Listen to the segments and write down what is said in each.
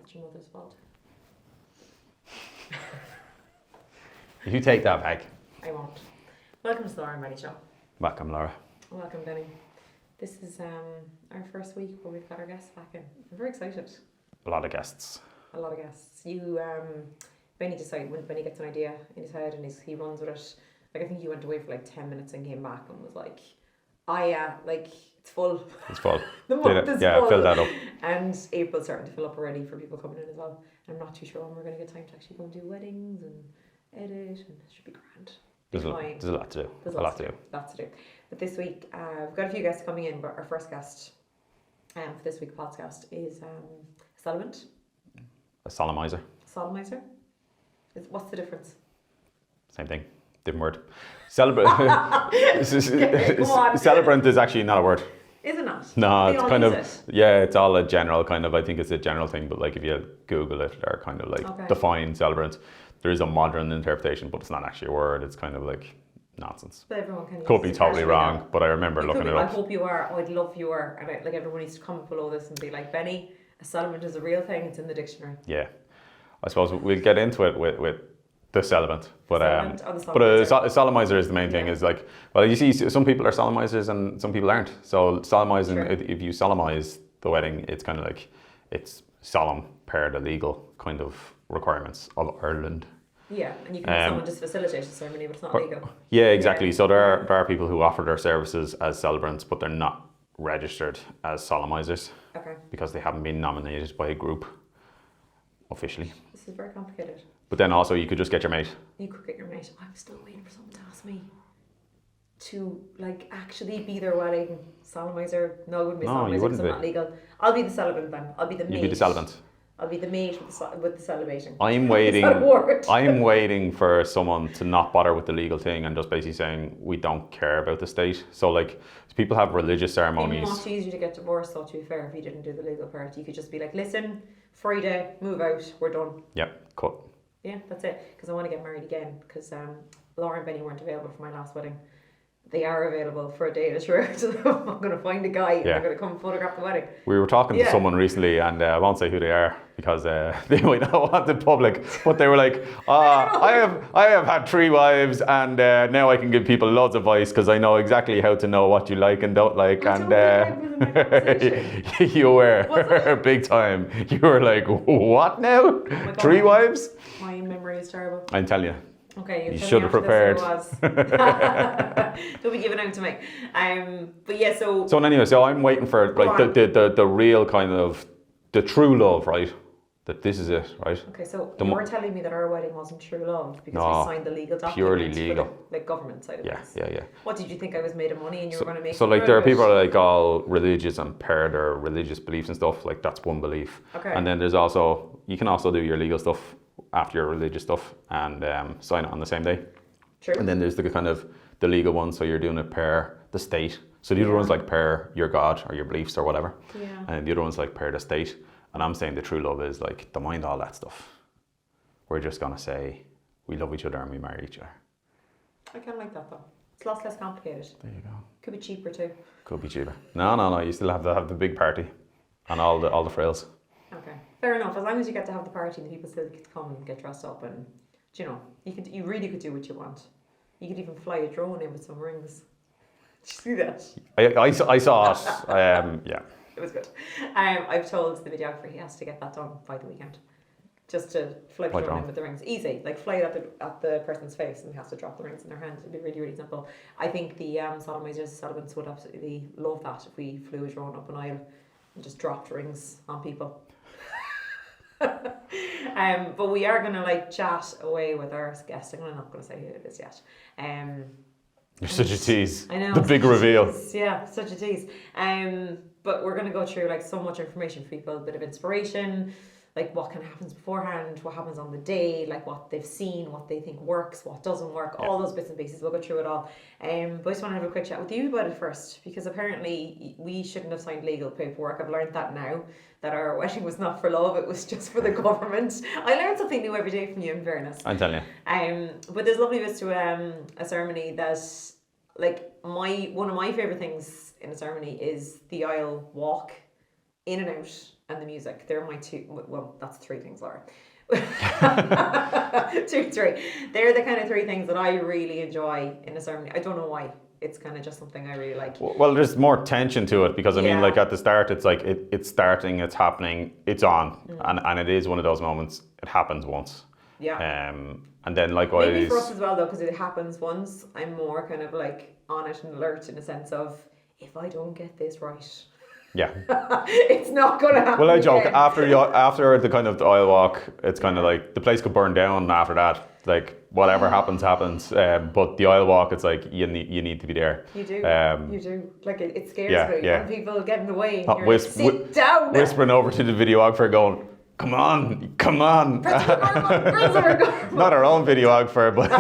Not your mother's fault. You take that back. I won't. Welcome to the Laura and Benny show. Welcome, Laura. Welcome, Benny. This is our first week where we've got our guests back in. I'm very excited. A lot of guests. A lot of guests. Benny decided when Benny gets an idea in his head and he runs with it. Like, I think he went away for like 10 minutes and came back and was like, it's full. It's full. The month is yeah, full. fill that up. And April's starting to fill up already for people coming in as well. I'm not too sure when we're going to get time to actually go and do weddings and edit, and it should be grand. There's a lot to do. There's a lot to do. Lots to do. But this week, we've got a few guests coming in, but our first guest for this week's podcast is Celebrant. A Solemniser. Solemniser? What's the difference? Same thing. Different word. Celebrant is actually not a word. Is it not? No, They it's all kind of, use it. yeah, it's all a general kind of, I think it's a general thing, but like if you Google it or kind of like define celebrant, there is a modern interpretation, but it's not actually a word. It's kind of like nonsense. But everyone can use Could be it, totally especially wrong, now. but I remember looking it I up. hope you are. Oh, I'd love you are. And like everyone needs to comment below this and be like, Benny, a celebrant is a real thing. It's in the dictionary. Yeah. I suppose we'll get into it with the celebrant, but a solemniser is the main thing. Is like, well, you see, some people are solemnizers and some people aren't. So solemnizing, if you solemnize the wedding, it's kind of like it's solemn per the legal kind of requirements of Ireland. Yeah, and you can have someone just facilitate a ceremony, but it's not legal. Yeah, exactly. So there are people who offer their services as celebrants, but they're not registered as solemnizers. Okay. Because they haven't been nominated by a group officially. This is very complicated. But then also you could just get your mate. You could get your mate. I'm still waiting for someone to ask me to like actually be their wedding solemnizer. No, I wouldn't be a solemnizer because I'm not legal. I'll be the celebrant then. I'll be the mate. You'd be the celebrant. I'll be the mate with the celebrating. I'm waiting. Is that a word? I'm waiting for someone to not bother with the legal thing and just basically saying we don't care about the state. So like people have religious ceremonies. It'd be much easier to get divorced, though, to be fair, if you didn't do the legal part. You could just be like, listen, Friday, move out, we're done. Yep, cut. Yeah, that's it. Because I want to get married again. Because Laura and Benny weren't available for my last wedding. They are available for a day at a church. So I'm going to find a guy and I'm going to come photograph the wedding. We were talking to someone recently, and I won't say who they are because they might not want it public. But they were like, I have had 3 wives, and now I can give people loads of advice because I know exactly how to know what you like and don't like. You were big time. You were like, what now? Oh 3 wives? My memory is terrible. I'm telling you. Okay, you should have prepared. Don't be giving out to me. But yeah, so anyway, so I'm waiting for like the real kind of the true love, right? That this is it, right? Okay, so you were telling me that our wedding wasn't true love because we signed the legal document. Purely legal. For the, like government side of things. Yeah. What did you think I was made of money and you were going to make? So like there are people that are like all religious and pair their religious beliefs and stuff. Like that's one belief. Okay. And then there's also you can also do your legal stuff after your religious stuff and sign it on the same day. True. And then there's the kind of the legal one, so you're doing it per the state. So the other one's like per your God or your beliefs or whatever. Yeah. And the other one's like per the state. And I'm saying the true love is like, don't mind all that stuff. We're just gonna say we love each other and we marry each other. I kind of like that though. It's lots less complicated. There you go. Could be cheaper too. Could be cheaper. No. You still have to have the big party and all the frills. Okay, fair enough. As long as you get to have the party, and the people still get to come and get dressed up, and you really could do what you want. You could even fly a drone in with some rings. Did you see that? I saw it. Yeah. It was good. I've told the videographer he has to get that done by the weekend. Just to fly the drone in with the rings. Easy. Like fly it at the person's face and he has to drop the rings in their hand. It'd be really, really simple. I think the solemnizers, celebrants would absolutely love that if we flew a drone up an aisle and just dropped rings on people. But we are going to like chat away with our guest. I'm not going to say who it is yet. You're such a tease. I know. The big reveal. Yeah, such a tease. But we're going to go through like so much information for people, a bit of inspiration, like what kind of happens beforehand, what happens on the day, like what they've seen, what they think works, what doesn't work, all those bits and pieces. We'll go through it all. But I just want to have a quick chat with you about it first, because apparently we shouldn't have signed legal paperwork. I've learned that now, that our wedding was not for love, it was just for the government. I learn something new every day from you, in fairness. I'm telling you. But there's lovely bits to a ceremony that, like, one of my favourite things in a ceremony is the aisle walk, in and out, and the music. They're my two, well, that's three things, Laura. 2, 3. They're the kind of three things that I really enjoy in a ceremony. I don't know why. It's kind of just something I really like. Well, there's more tension to it because I mean, like at the start, it's like it's starting, it's happening, it's on, and it is one of those moments. It happens once. Yeah. And then likewise. Maybe for us as well though, because it happens once. I'm more kind of like on it and alert in the sense of if I don't get this right. Yeah. It's not going to happen. Well, I joke again. after the kind of the oil walk, it's kind of like the place could burn down after that. Like whatever happens. But the oil walk, it's like you need to be there. You do. You do. Like it scares me. And people get in the way. And you're like, sit down. Whispering over to the videographer, going, "Come on." Not our own videographer, but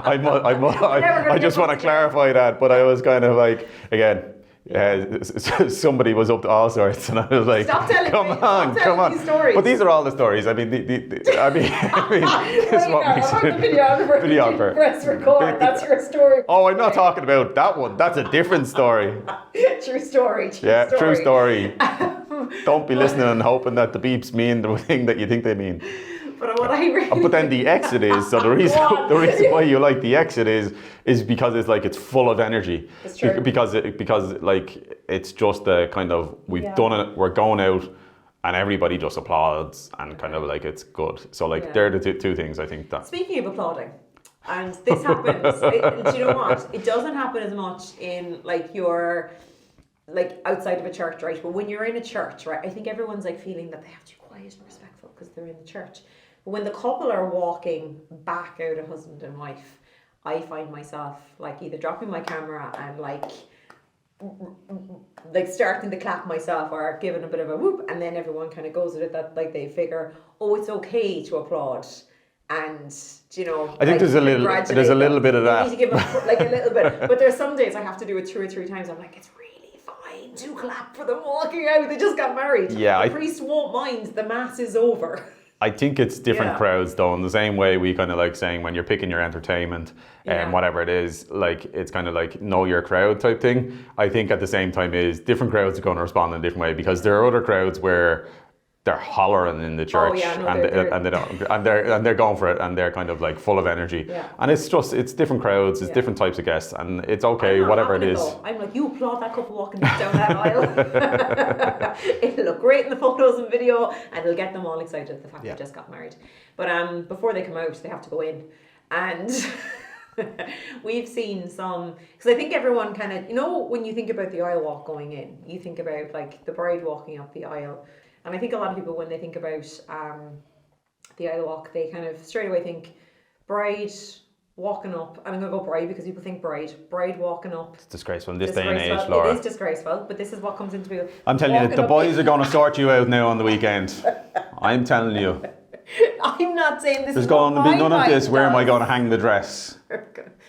I just want to clarify that. But I was kind of like, again. Somebody was up to all sorts, and I was like, "Stop telling come on." These stories. But these are all the stories. I mean, this is what makes it. Videographer. Press record. That's your story. Oh, I'm not talking about that one. That's a different story. True story. True story. Don't be listening and hoping that the beeps mean the thing that you think they mean. But what I really but then the exit is, so the reason why you like the exit is because it's like it's full of energy. It's true. Because like it's just the kind of we've done it, we're going out, and everybody just applauds and kind of like it's good. So like they're the two things I think that. Speaking of applauding, and this happens. Do you know what? It doesn't happen as much in like your like outside of a church, right? But when you're in a church, right, I think everyone's like feeling that they have to be quiet and respectful because they're in the church. But when the couple are walking back out of husband and wife, I find myself like either dropping my camera and like starting to clap myself or giving a bit of a whoop, and then everyone kind of goes with it that like they figure, oh, it's okay to applaud. And you know, I think there's a little bit of that. You need to give a, like a little bit, but there's some days I have to do it 2 or 3 times. I'm like, it's really fine to clap for them walking out. They just got married. Yeah, the priest won't mind. The mass is over. I think it's different crowds though, in the same way we kind of like saying when you're picking your entertainment and whatever it is, like it's kind of like know your crowd type thing. I think at the same time is different crowds are going to respond in a different way because there are other crowds where they're hollering in the church and they're going for it and they're kind of like full of energy. Yeah. And it's different crowds, it's different types of guests, and it's okay, whatever it is. I'm like, you applaud that couple walking down that aisle. It'll look great in the photos and video and it'll get them all excited the fact they just got married. But before they come out, they have to go in. And we've seen some, because I think everyone kind of, you know, when you think about the aisle walk going in, you think about like the bride walking up the aisle. And I think a lot of people, when they think about the aisle walk, they kind of straight away think bride walking up. I'm going to go bride because people think bride walking up. It's disgraceful in this day and age, Laura. It is disgraceful, but this is what comes into people. I'm telling you, the boys are going to sort you out now on the weekend. I'm telling you. I'm not saying this There's is going to be none of this. Does. Where am I going to hang the dress?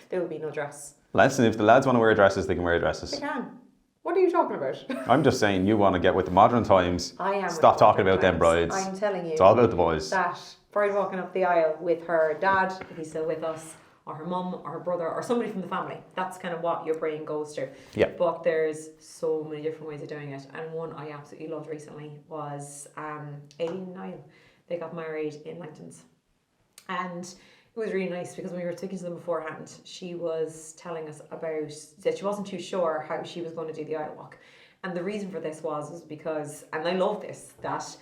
There will be no dress. Listen, if the lads want to wear dresses, they can wear dresses. They can. What are you talking about? I'm just saying you want to get with the modern times. I am. Stop talking about them brides. I'm telling you. It's all about the boys. That bride walking up the aisle with her dad, if he's still with us, or her mum, or her brother, or somebody from the family. That's kind of what your brain goes to. Yeah. But there's so many different ways of doing it. And one I absolutely loved recently was Aileen and Niall. They got married in Langtons. And it was really nice because when we were speaking to them beforehand, she was telling us about that she wasn't too sure how she was going to do the aisle walk. And the reason for this was because, and I love this, that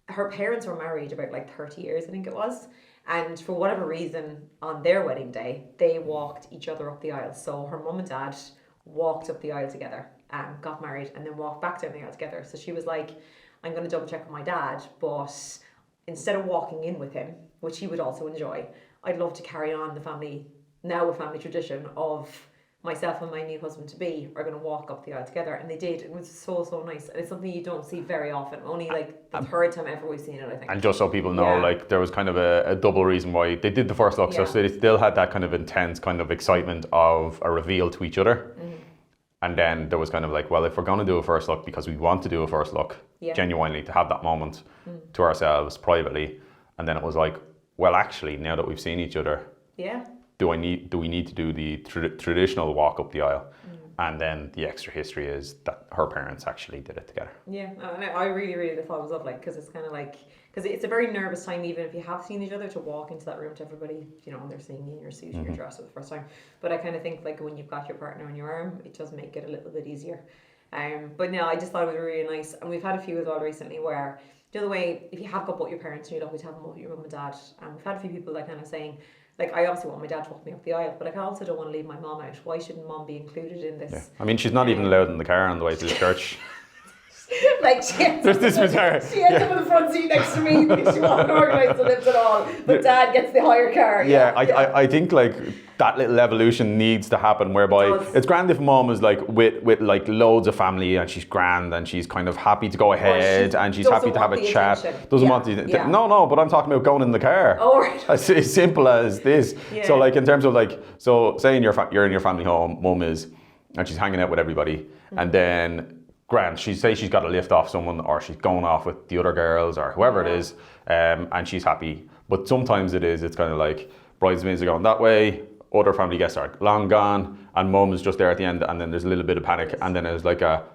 her parents were married about like 30 years, I think it was. And for whatever reason, on their wedding day, they walked each other up the aisle. So her mum and dad walked up the aisle together, got married, and then walked back down the aisle together. So she was like, I'm going to double check with my dad, but instead of walking in with him, which he would also enjoy, I'd love to carry on the family tradition of myself and my new husband-to-be are going to walk up the aisle together. And they did. It was so nice. And it's something you don't see very often. Only like the third time ever we've seen it, I think. And just so people know, like there was kind of a double reason why they did the first look. So they still had that kind of intense kind of excitement of a reveal to each other. Mm-hmm. And then there was kind of like, well, if we're going to do a first look because we want to do a first look, genuinely, to have that moment to ourselves privately. And then it was like, well, actually, now that we've seen each other, do we need to do the traditional walk up the aisle? And then the extra history is that her parents actually did it together. Yeah, I really thought it was lovely because it's kind of like, because it's a very nervous time, even if you have seen each other, to walk into that room to everybody, you know, and they're seeing you in your suit and your dress for the first time. But I kind of think like when you've got your partner on your arm, it does make it a little bit easier. But no, I just thought it was really nice, and we've had a few as well recently where, the other way, if you have got both your parents, you'd always have them with your mum and dad, and we've had a few people like kind of saying, like, I obviously want my dad to walk me up the aisle, but like, I also don't want to leave my mum out. Why shouldn't mum be included in this? Yeah. I mean, she's not even allowed in the car on the way to the church. Like, she ends up in the front seat next to me because she wasn't organised to live at all, but dad gets the higher car. I think like that little evolution needs to happen, whereby it's grand if mom is like with like loads of family and she's grand and she's kind of happy to go ahead and she's happy to have a chat. Doesn't want the no, but I'm talking about going in the car. Oh, right. It's as simple as this. Yeah. So like in terms of like, so say you're in your family home, mum is, and she's hanging out with everybody, and then grand, she's got a lift off someone, or she's going off with the other girls or whoever it is, and she's happy. But sometimes it's kind of like bridesmaids are going that way, other family guests are long gone, and mum is just there at the end, and then there's a little bit of panic, and then there's like a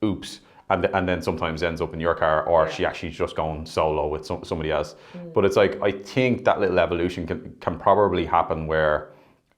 oops, and then sometimes ends up in your car, or she actually just going solo with somebody else. But it's like, I think that little evolution can probably happen where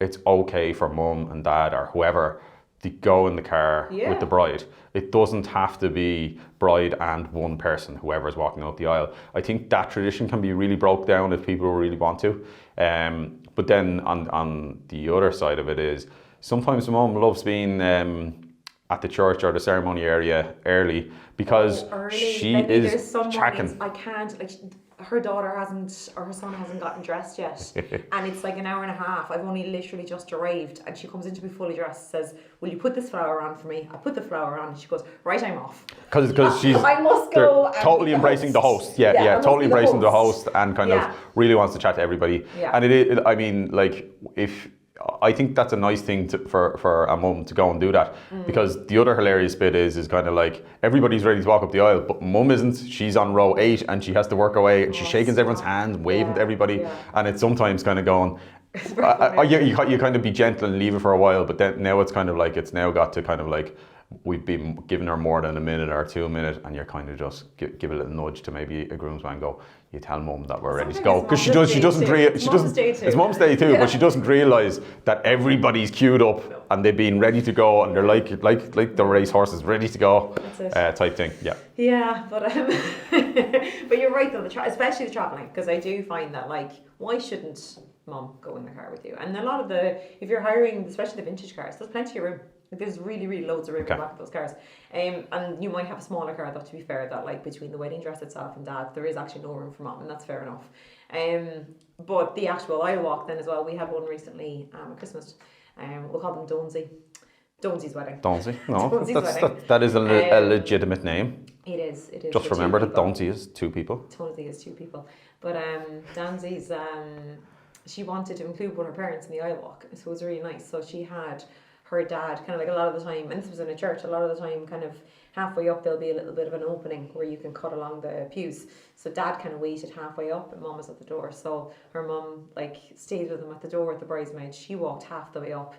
it's okay for mum and dad or whoever to go in the car with the bride. It doesn't have to be bride and one person, whoever's walking up the aisle. I think that tradition can be really broke down if people really want to. But then on the other side of it is, sometimes mum loves being at the church or the ceremony area early, because she is checking. I can't, like, her daughter hasn't, or her son hasn't gotten dressed yet, and it's like an hour and a half. I've only literally just arrived, and she comes in to be fully dressed, says, will you put this flower on for me? I put the flower on, and she goes, right, I'm off. Because she's I must go totally embracing the host. Yeah, totally embracing the host, and kind of really wants to chat to everybody. And it I mean, like, I think that's a nice thing for a mum to go and do that, because the other hilarious bit is kind of like, everybody's ready to walk up the aisle, but mum isn't. She's on row 8 and she has to work her way, and she's shaking everyone's hand, waving to everybody, and it's sometimes kind of going, you kind of be gentle and leave it for a while, but then now it's kind of like, it's now got to kind of like, we've been giving her more than a minute or 2 minutes, and you're kind of just give a little nudge to maybe a groomsman, go, you tell mum that we're ready to go, because she doesn't it's mum's day too, but she doesn't realise that everybody's queued up and they've been ready to go, and they're like the race horses ready to go, type thing. But but you're right though, especially the travelling, because I do find that, like, why shouldn't mum go in the car with you? And a lot of if you're hiring, especially the vintage cars, there's plenty of room. Like, there's really loads of room in the back of those cars, and you might have a smaller car, though, to be fair, that like between the wedding dress itself and dad, there is actually no room for mum, and that's fair enough. But the actual aisle walk then as well, we had one recently at Christmas. We'll call them Donesy's wedding. Donsey? No, that is a legitimate name. It is. Just remember that Donsey is 2 people. Totally is 2 people. But Danzy's, she wanted to include one of her parents in the aisle walk, so it was really nice. So she had her dad kind of like, a lot of the time, and this was in a church, a lot of the time kind of halfway up there'll be a little bit of an opening where you can cut along the pews. So dad kind of waited halfway up and mum was at the door. So her mum like stayed with him at the door with the bridesmaids. She walked half the way up,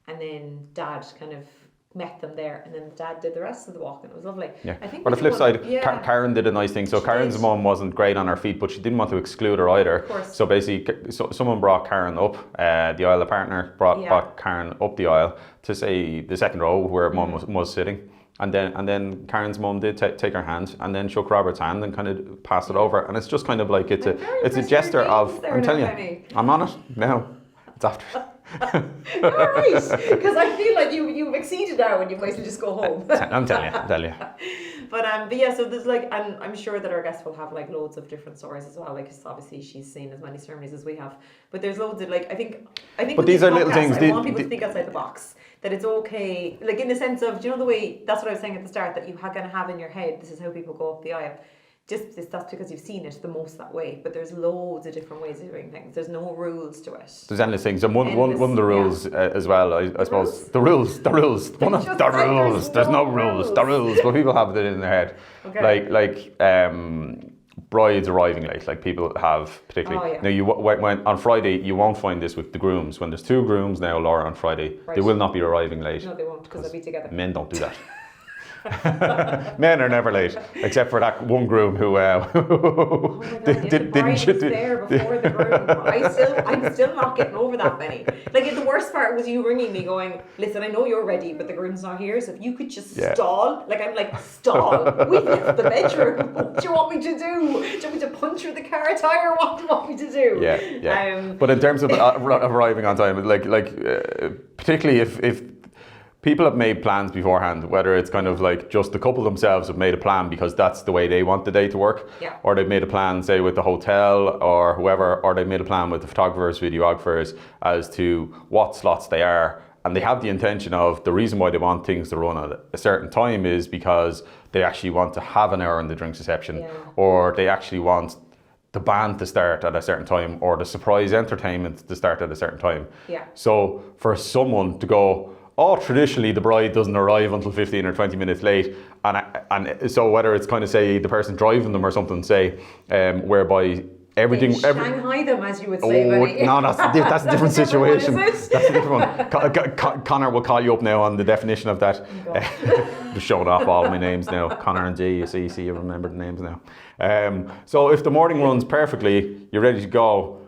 and then dad kind of met them there, and then dad did the rest of the walk, and it was lovely. I think on the flip side, Karen did a nice thing. So Karen's mum wasn't great on her feet, but she didn't want to exclude her either. Of course. So basically, someone brought Karen up the aisle. A partner brought Karen up the aisle to say the second row where mum was sitting, and then Karen's mum did take her hand and then shook Robert's hand and kind of passed it over, and it's just kind of like it's a gesture of, I'm telling you, I'm on it now. It's after. All right, because I feel like you've exceeded now and you might as well just go home. I'm telling you. But yeah, so there's like, and I'm sure that our guests will have like loads of different stories as well. Like, cause obviously she's seen as many ceremonies as we have, but there's loads of like, I think. But these are little things. I want people to think outside the box. That it's okay, like in the sense of, do you know the way? That's what I was saying at the start. That you gonna have in your head. This is how people go up the aisle. That's because you've seen it the most that way, but there's loads of different ways of doing things. There's no rules to it. There's endless things, and one of the rules as well, I suppose, the rules. One of the rules. There's no rules. The rules, but people have it in their head. Okay. Like brides arriving late, like people have particularly. Now when on Friday, you won't find this with the grooms. When there's 2 grooms now, Laura, on Friday, they will not be arriving late. No, they won't, because they'll be together. Men don't do that. Men are never late, except for that one groom who the bride was there before the groom. I'm still not getting over that, Benny. Like, the worst part was you ringing me going, listen, I know you're ready, but the groom's not here, so if you could just stall. Like, I'm like, stall? We've left the bedroom. What do you want me to do? Do you want me to puncture the car tire? What do you want me to do? Yeah. But in terms of arriving on time, particularly if people have made plans beforehand, whether it's kind of like just the couple themselves have made a plan because that's the way they want the day to work, or they've made a plan, say, with the hotel or whoever, or they've made a plan with the photographers, videographers as to what slots they are, and they have the intention of the reason why they want things to run at a certain time is because they actually want to have an hour in the drinks reception, or they actually want the band to start at a certain time, or the surprise entertainment to start at a certain time. So for someone to go, traditionally the bride doesn't arrive until 15 or 20 minutes late, and so whether it's kind of, say, the person driving them or something, say, whereby everything... Shanghai them, as you would say, Benny. No, that's a different situation. That's a different one. Connor will call you up now on the definition of that. Just showing off all my names now. Connor and G, you see, you remember the names now. So if the morning runs perfectly, you're ready to go,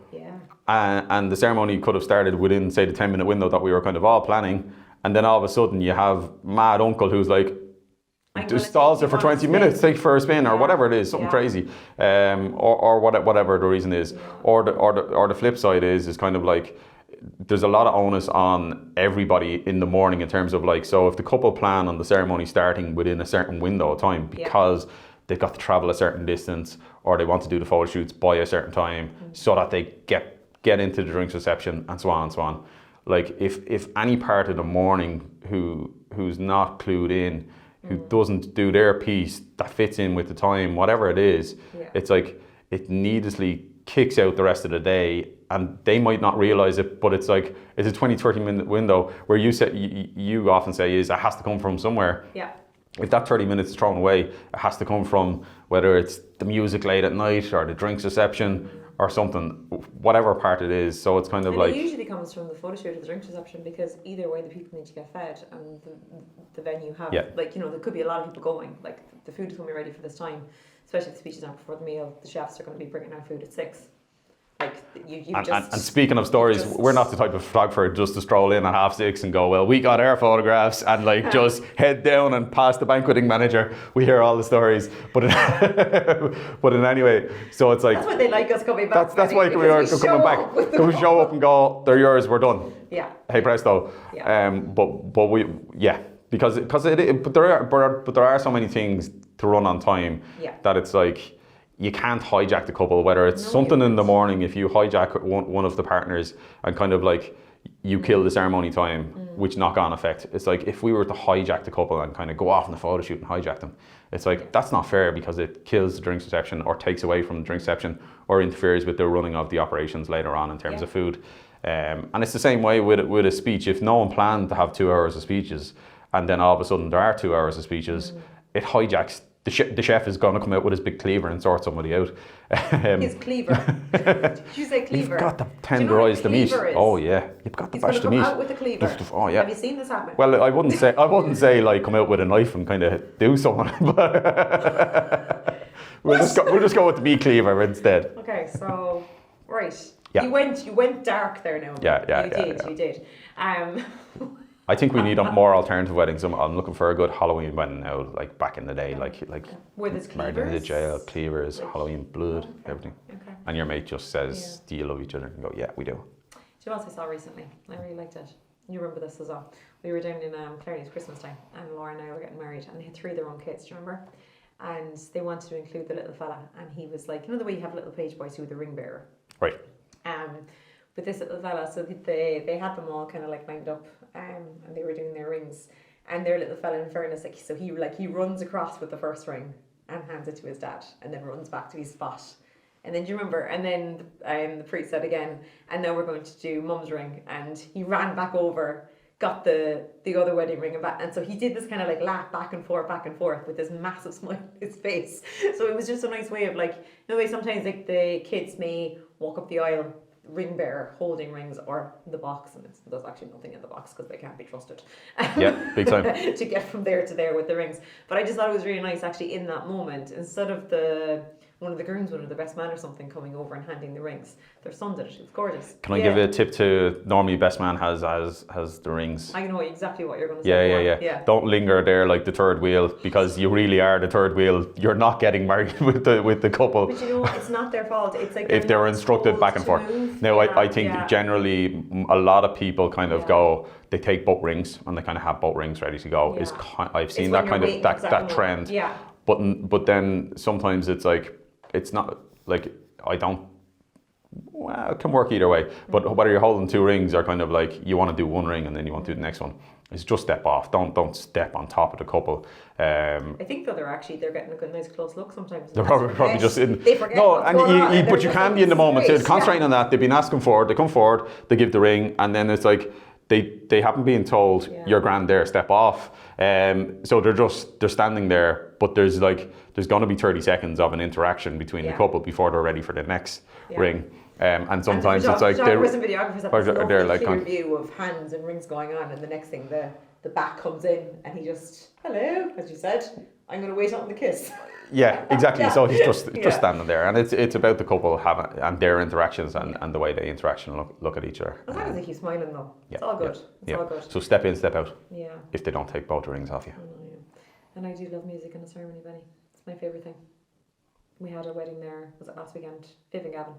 and the ceremony could have started within, say, the 10-minute window that we were kind of all planning, and then all of a sudden you have mad uncle who's like, stalls there for 20 minutes, take for a spin, or whatever it is, something crazy, or whatever the reason is, or the flip side is kind of like, there's a lot of onus on everybody in the morning in terms of like, so if the couple plan on the ceremony starting within a certain window of time because they've got to travel a certain distance, or they want to do the photo shoots by a certain time, so that they get into the drinks reception, and so on and so on. Like, if any part of the morning who's not clued in, who doesn't do their piece that fits in with the time, whatever it is, it's like it needlessly kicks out the rest of the day, and they might not realize it, but it's like it's a 20-30 minute window where you often say is it has to come from somewhere. If that 30 minutes is thrown away, it has to come from whether it's the music late at night or the drinks reception or something, whatever part it is. So it's kind of like... It usually comes from the photo shoot or the drinks reception, because either way the people need to get fed, and the venue have, like, there could be a lot of people going. Like, the food is going to be ready for this time, especially if the speeches aren't before the meal. The chefs are going to be bringing out food at 6. Like, and speaking of stories, we're not the type of photographer just to stroll in at 6:30 and go, well, we got our photographs, and like just head down and past the banqueting manager. We hear all the stories, but in any way, so it's like, that's why they like us coming back. That's why we are coming back. Can we show up and go, they're yours, we're done. Hey presto. But we because there are so many things to run on time that it's like, you can't hijack the couple, whether it's something in the morning. If you hijack one of the partners and kind of like you kill the ceremony time, which knock-on effect. It's like if we were to hijack the couple and kind of go off on the photo shoot and hijack them, it's like that's not fair, because it kills the drinks reception or takes away from the drinks reception or interferes with the running of the operations later on in terms of food. And it's the same way with a speech. If no one planned to have 2 hours of speeches and then all of a sudden there are 2 hours of speeches, it hijacks. The chef is going to come out with his big cleaver and sort somebody out. His cleaver. Did you say cleaver? You've got to tenderise the meat. Oh yeah, you've got to bash the meat. He's going to come out with a cleaver. Oh yeah. Have you seen this happen? Well, I wouldn't say like come out with a knife and kind of do something. But we'll just go with the meat cleaver instead. Okay, so right. You went dark there now. You did. I think we need more alternative weddings. I'm looking for a good Halloween wedding now, like back in the day, like where there's married in the jail, cleavers, Halloween blood, everything. Okay. And your mate just says, "Do you love each other?" And you go, "Yeah, we do." Do you know what I saw recently? I really liked it. You remember this as well? We were down in Clarence Christmas time, and Laura and I were getting married, and they had 3 of their own kids. Do you remember? And they wanted to include the little fella, and he was like, the way you have little page boys who are the ring bearer. Right. With this little fella, so they had them all kind of like lined up, and they were doing their rings, and their little fella, in fairness, like, so he runs across with the first ring and hands it to his dad, and then runs back to his spot, and then do you remember? And then the priest said again, and now we're going to do mum's ring, and he ran back over, got the other wedding ring and so he did this kind of like laugh back and forth with this massive smile on his face. So it was just a nice way of like, you know, sometimes like the kids may walk up the aisle, ring bearer holding rings, or the box, and there's actually nothing in the box because they can't be trusted. Yeah, big time. To get from there to there with the rings. But I just thought it was really nice actually in that moment, instead of one of the groomsmen or the best man or something coming over and handing the rings, their son did it. It was gorgeous. Can I give you a tip to, normally best man has the rings. I know exactly what you're going to say. Yeah. Don't linger there like the third wheel, because you really are the third wheel. You're not getting married with the couple. But you know, it's not their fault. It's like if they're instructed back and forth. Now, I think generally a lot of people kind of go, they take both rings and they kind of have both rings ready to go. I've seen that kind of that trend. Yeah. But then sometimes it's like, it's not like, well, it can work either way. But whether you're holding two rings or kind of like you want to do one ring and then you want to do the next one, it's just step off. Don't step on top of the couple. I think though they're getting a good, nice close look sometimes. They're probably just in. They forget. No, but you can be in the moment. Concentrating on that. They've been asking for it. They come forward. They give the ring, and then it's like they haven't been told you're grand there. Step off. So they're standing there, but there's going to be 30 seconds of an interaction between the couple before they're ready for the next ring. And sometimes it's like videographers have this like clear view of hands and rings going on, and the next thing the back comes in and he just, hello, as you said, I'm going to wait on the kiss. Yeah, exactly. So he's just standing there, and it's about the couple having and their interactions and the way they interact and look at each other. As long as they keep smiling though, it's all good. It's all good. So step in, step out. Yeah. If they don't take both the rings off you. And I do love music in a ceremony, Benny. It's my favourite thing. We had a wedding there, was it last weekend? Viv and Gavin.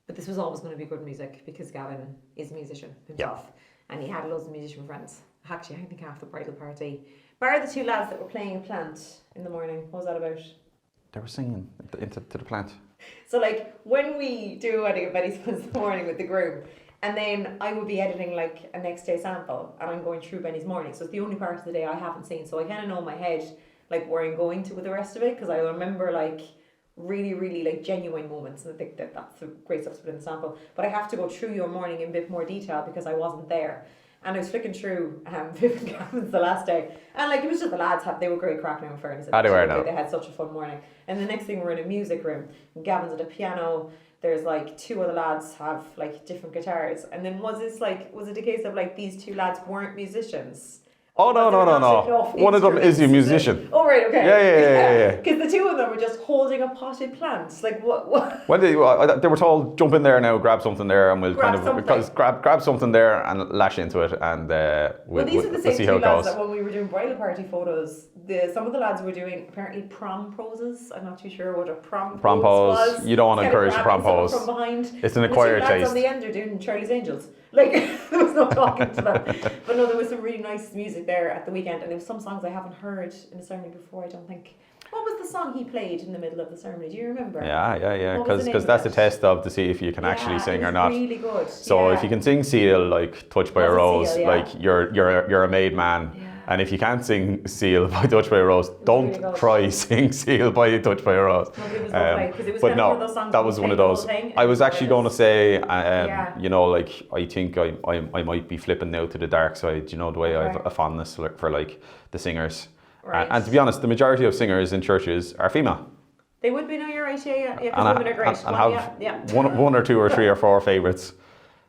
But this was always going to be good music because Gavin is a musician himself, and he had loads of musician friends. Actually, I think half the bridal party, bar the two lads that were playing a plant in the morning. What was that about? They were singing into the plant. So like when we do a wedding at Betty's in the morning with the groom, and then I would be editing like a next day sample, and I'm going through Benny's morning. So it's the only part of the day I haven't seen. So I kind of know in my head like where I'm going to with the rest of it, because I remember like really, really like genuine moments, and I think that's the great stuff within the sample. But I have to go through your morning in a bit more detail because I wasn't there. And I was flicking through Viv and Gavin's the last day, and like it was just the lads they were great crack now in fairness. They had such a fun morning. And the next thing we're in a music room, and Gavin's at a piano. There's like two other lads have like different guitars, and then was it a case of like these two lads weren't musicians? Oh no! One of them is a musician. Oh right, okay. Yeah. Because the two of them were just holding a potted plant. Like what? When they were told, jump in there now, grab something there, and we'll grab something there and lash into it, and we'll see how it goes. That when we were doing bridal party photos, some of the lads were doing apparently prom poses. I'm not too sure what a prom pose was. You don't want to encourage a prom pose. From behind. It's an acquired taste. The two lads on the end are doing Charlie's Angels. Like there was no talking to them. But no, there was some really nice music there at the weekend, and there was some songs I haven't heard in the ceremony before. I don't think. What was the song he played in the middle of the ceremony? Do you remember? Yeah. Because that's the test to see if you can actually sing or not. Really good. So if you can sing Seal, like Touched by a Rose, like you're a made man. Yeah. And if you can't sing Seal by Touched by a Rose, don't try sing Seal by Touched by a Rose. But no, that was one of those. I was actually going to say, you know, like I think I might be flipping now to the dark side. You know, the way I have a fondness for like the singers. Right. And to be honest, the majority of singers in churches are female. They would be, no, you're right, yeah, because women are great. And have one or two or three or four favourites.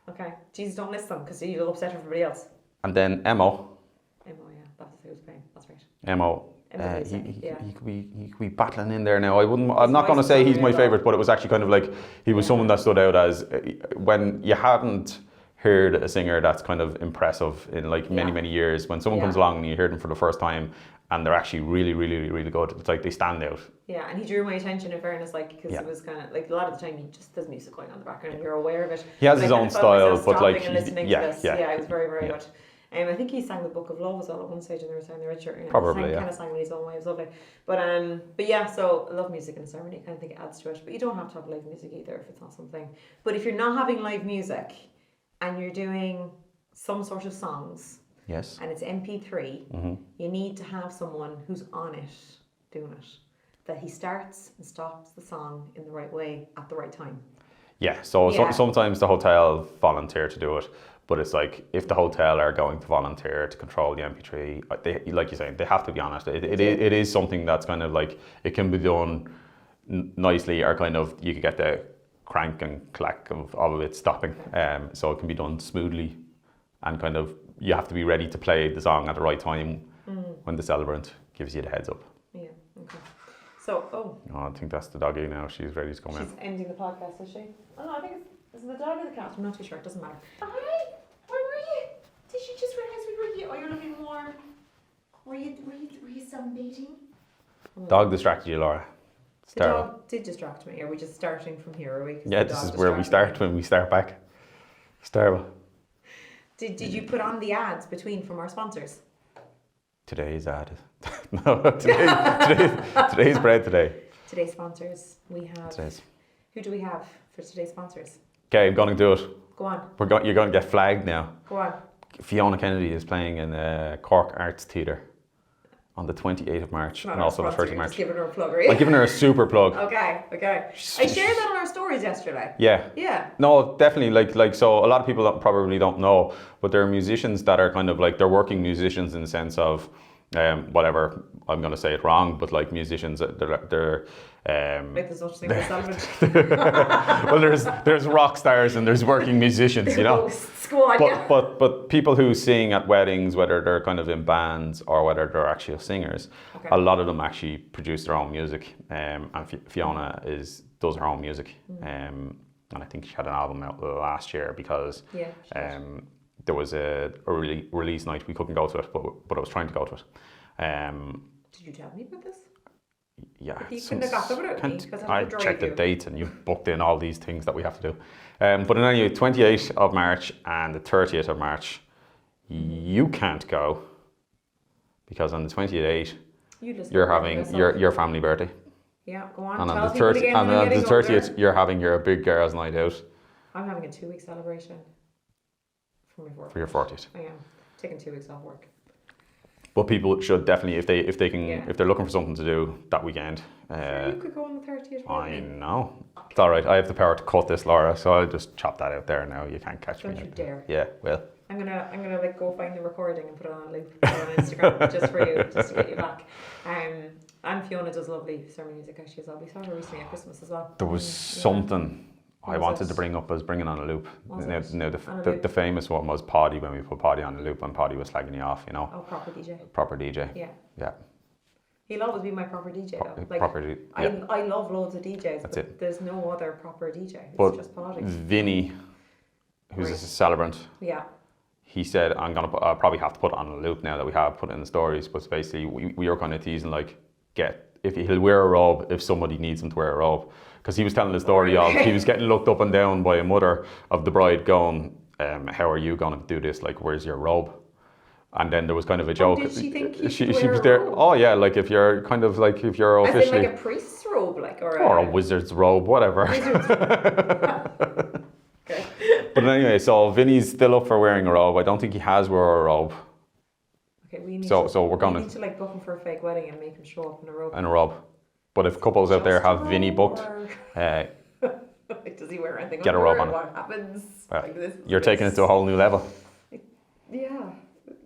Okay, Jesus, don't list them because you'll upset everybody else. And then Emo, that's who was playing, that's right. Emo, he could be battling in there now. I'm not going to say he's my favourite, but it was actually kind of like, he was someone that stood out as, when you haven't heard a singer that's kind of impressive in like many years, when someone comes along and you hear them for the first time, and they're actually really, really, really good. It's like they stand out. Yeah, and he drew my attention in fairness, like, because it was kind of like a lot of the time there's music going on in the background and you're aware of it. He has his own style, but like, it was very, very good. I think he sang the Book of Love as well at one stage, and they were saying the Red Shirt. Probably, kind of sang in his own way. It was lovely. But yeah, so I love music in a ceremony. I kind of think it adds to it. But you don't have to have live music either if it's not something. But if you're not having live music and you're doing some sort of songs, yes, and it's MP3, you need to have someone who's on it doing it, that he starts and stops the song in the right way at the right time. Yeah, so sometimes the hotel volunteer to do it, But it's like, if the hotel are going to volunteer to control the MP3, they, like you're saying, they have to be honest. It is something that's kind of like, it can be done nicely, or kind of, you could get the crank and clack of it stopping. So it can be done smoothly, and kind of, you have to be ready to play the song at the right time when the celebrant gives you the heads up. Yeah, okay. So, I think that's the doggy now. She's ready to come in. She's ending the podcast, is she? Oh no, I think is it the dog or the cat? I'm not too sure. It doesn't matter. Hi, where were you? Did you just realize we were here? Oh, you're looking warm. Were you sunbathing? Dog distracted you, Laura. The dog did distract me. Are we just starting from here? Are we? Yeah, this is where we start when we start back. It's terrible. Did you put on the ads between from our sponsors? Today's ad. No, today's bread today. Today's sponsors, we have. Who do we have for today's sponsors? Okay, I'm going to do it. Go on. You're going to get flagged now. Go on. Fiona Kennedy is playing in Cork Arts Theatre on the 28th of March and also the 30th of March. Just giving her a plug, right? I'm giving her a super plug. Okay. I shared that on our stories yesterday. Yeah. No, definitely. Like so, a lot of people probably don't know, but there are musicians that are kind of like, they're working musicians in the sense of, whatever, I'm going to say it wrong, but like musicians, they're like there's such thing as Celebrant. well, there's rock stars and there's working musicians, you know. Squad, but people who sing at weddings, whether they're kind of in bands or whether they're actual singers, a lot of them actually produce their own music. And Fiona does her own music. And I think she had an album out last year because there was a release night. We couldn't go to it, but I was trying to go to it. Did you tell me about this? Yeah, you couldn't have got there without me, because I checked the dates and you booked in all these things that we have to do. But anyway, 28th of March and the 30th of March, you can't go because on the 28th you're having your family birthday. Yeah, go on. And on the 30th you're having your big girls' night out. I'm having a 2-week celebration for my 40th. For your 40th. I am taking 2 weeks off work. But people should definitely, if they're looking for something to do that weekend. Sure, you could go on the 30th. I know. It's all right. I have the power to cut this, Laura, so I'll just chop that out there now. You can't catch me. Don't you dare. Yeah, well. I'm gonna like go find the recording and put it on a loop on Instagram just for you, just to get you back. And Fiona does lovely ceremony music. Actually, as well. We saw her recently at Christmas as well. There was something I wanted to bring up. I was bringing on a loop. The famous one was Poddy, when we put Poddy on the loop and Poddy was slagging you off, you know. Oh, proper DJ. Proper DJ. Yeah. He'll always be my proper DJ though. Like, I love loads of DJs, but there's no other proper DJ. It's just Poddy. Vinny, who's a celebrant. Yeah. He said, I'll probably have to put it on a loop now that we have put it in the stories, but basically we were kind of teasing like, if he'll wear a robe if somebody needs him to wear a robe. Because he was telling the story of, he was getting looked up and down by a mother of the bride going, how are you going to do this? Like, where's your robe? And then there was kind of a joke. Did she think she was there? Robe? Oh yeah, like if you're officially... As in like a priest's robe, like, or a wizard's robe, whatever. Okay. But anyway, so Vinny's still up for wearing a robe. I don't think he has wore a robe. Okay, we need to like book him for a fake wedding and make him show up in a robe. In a robe. But if couples out there have Vinny booked, does he wear anything? Get a robe on. What happens? You're taking it to a whole new level. Yeah.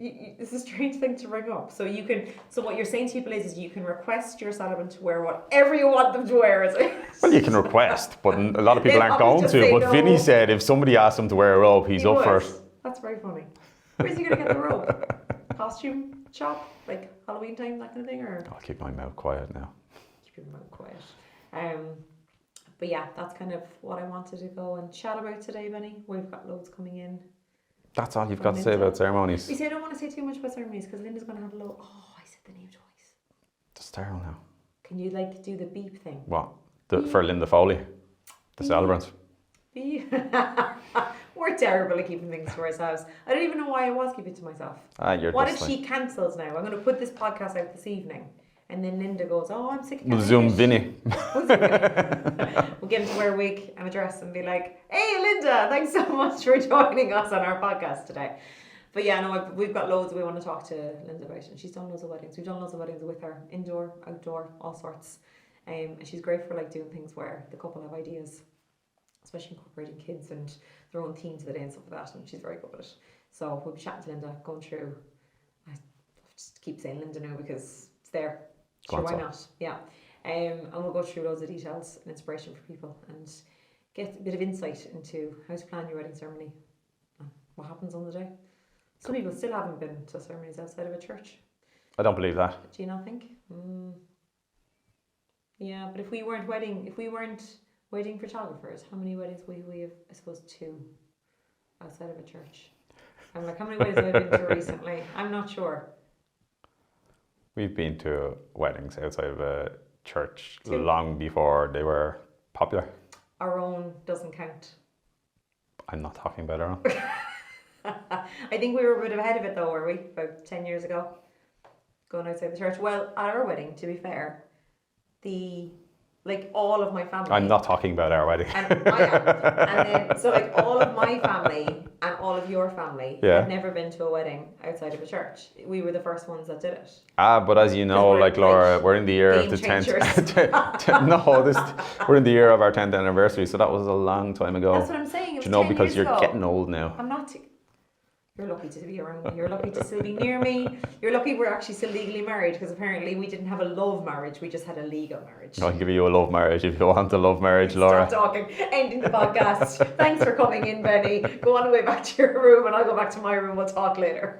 It's a strange thing to bring up. So what you're saying to people is you can request your celebrant to wear whatever you want them to wear. Is it? Well, you can request, but a lot of people aren't going to. But no. Vinny said if somebody asks him to wear a robe, he's up for it. That's very funny. Where's he going to get the robe? Costume shop? Like Halloween time, that kind of thing? Or? I'll keep my mouth quiet now. Keep your mouth quiet. But yeah, that's kind of what I wanted to go and chat about today, Benny. We've got loads coming in. That's all you've got to say about ceremonies. You see, I don't want to say too much about ceremonies because Linda's going to have a load. Oh, I said the name twice. Just terrible now. Can you like do the beep thing? What? For Linda Foley, the celebrant. We're terrible at keeping things to ourselves. I don't even know why I was keeping it to myself. What if she cancels now? I'm going to put this podcast out this evening. And then Linda goes, oh, I'm sick of We'll Zoom Vinny. We'll get him to wear a wig and a dress and be like, hey, Linda, thanks so much for joining us on our podcast today. But yeah, no, we've got loads we want to talk to Linda about. And she's done loads of weddings. We've done loads of weddings with her, indoor, outdoor, all sorts. And she's great for like doing things where the couple have ideas. especially incorporating kids and their own theme to the day and stuff like that, and she's very good at it. So we'll be chatting to Linda, going through. I just keep saying Linda now because it's there. Sure, why not? Yeah. And we'll go through loads of details and inspiration for people and get a bit of insight into how to plan your wedding ceremony and what happens on the day. Some people still haven't been to ceremonies outside of a church. I don't believe that. Do you not think? Yeah, but if we weren't wedding photographers, how many weddings would we have? I suppose 2 outside of a church. I'm like, how many weddings have I been to recently? I'm not sure. We've been to weddings outside of a church 2. long before they were popular. Our own doesn't count. I'm not talking about our own. I think we were a bit ahead of it though, were we? About 10 years ago. Going outside the church. Well, at our wedding, to be fair, all of my family. I'm not talking about our wedding. And I am. And then, so all of my family and all of your family had never been to a wedding outside of a church. We were the first ones that did it. But as you know, Laura, we're in the year of the 10th. We're in the year of our 10th anniversary, so that was a long time ago. That's what I'm saying. Do you know, because you're getting old now. I'm not. You're lucky to be around me. You're lucky to still be near me. You're lucky we're actually still legally married, because apparently we didn't have a love marriage. We just had a legal marriage. I'll give you a love marriage if you want a love marriage, Laura. Stop talking. Ending the podcast. Thanks for coming in, Benny. Go on away back to your room and I'll go back to my room. We'll talk later.